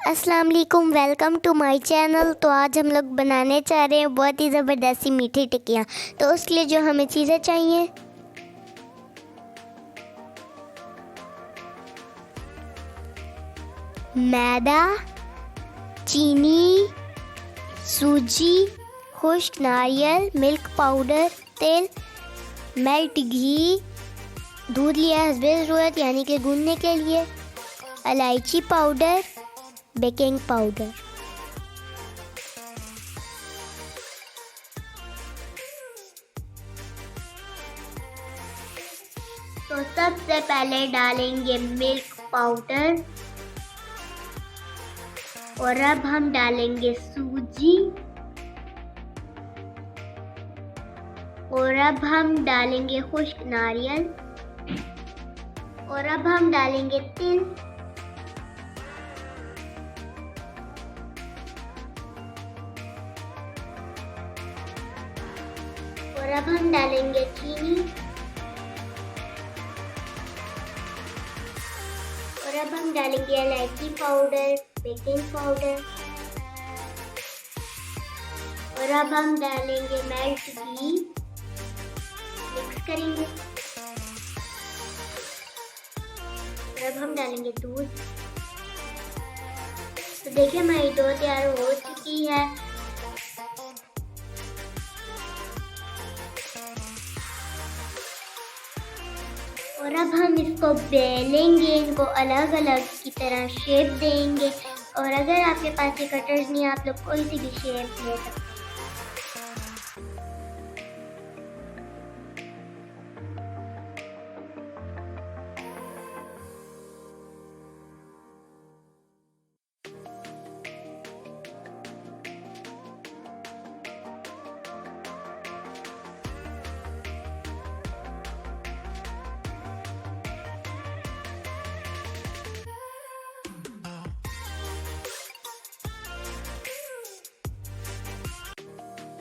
अस्सलाम वालेकुम, welcome to my channel. तो आज हम लोग बनाने चाह रहे हैं बहुत ही ज़बरदस्त सी मीठी टिक्कियाँ। तो उसके लिए जो हमें चीज़ें चाहिए, मैदा, चीनी, सूजी, खुश्क नारियल, मिल्क पाउडर, तेल, मेल्ट घी, दूध लिया है हस्बे ज़रूरत यानी कि गूंदने के लिए, इलायची पाउडर, बेकिंग पाउडर। तो सबसे पहले डालेंगे मिल्क पाउडर और अब हम डालेंगे सूजी और अब हम डालेंगे खुश्क नारियल और अब हम डालेंगे तिल और अब हम डालेंगे चीनी और अब हम डालेंगे इलायची पाउडर, बेकिंग पाउडर और अब हम डालेंगे मेल्ट घी, मिक्स करेंगे और अब हम डालेंगे दूध। तो देखिए हमारी डो तैयार हो चुकी है। और अब हम इसको बेलेंगे, इनको अलग अलग की तरह शेप देंगे और अगर आपके पास ये कटर्स नहीं है आप लोग कोई सी भी शेप ले सकते हैं।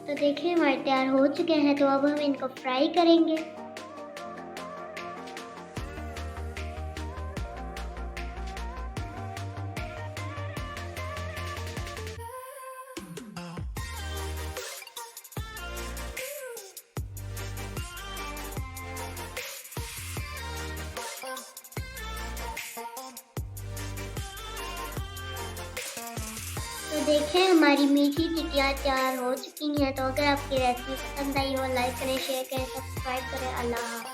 तो देखिए हमारे तैयार हो चुके हैं। तो अब हम इनको फ्राई करेंगे। तो देखें हमारी मीठी टिक्कियाँ तैयार हो चुकी हैं। तो अगर आपकी रेसिपी पसंद आई हो लाइक करें, शेयर करें, सब्सक्राइब करें। अल्लाह हाफ़िज़।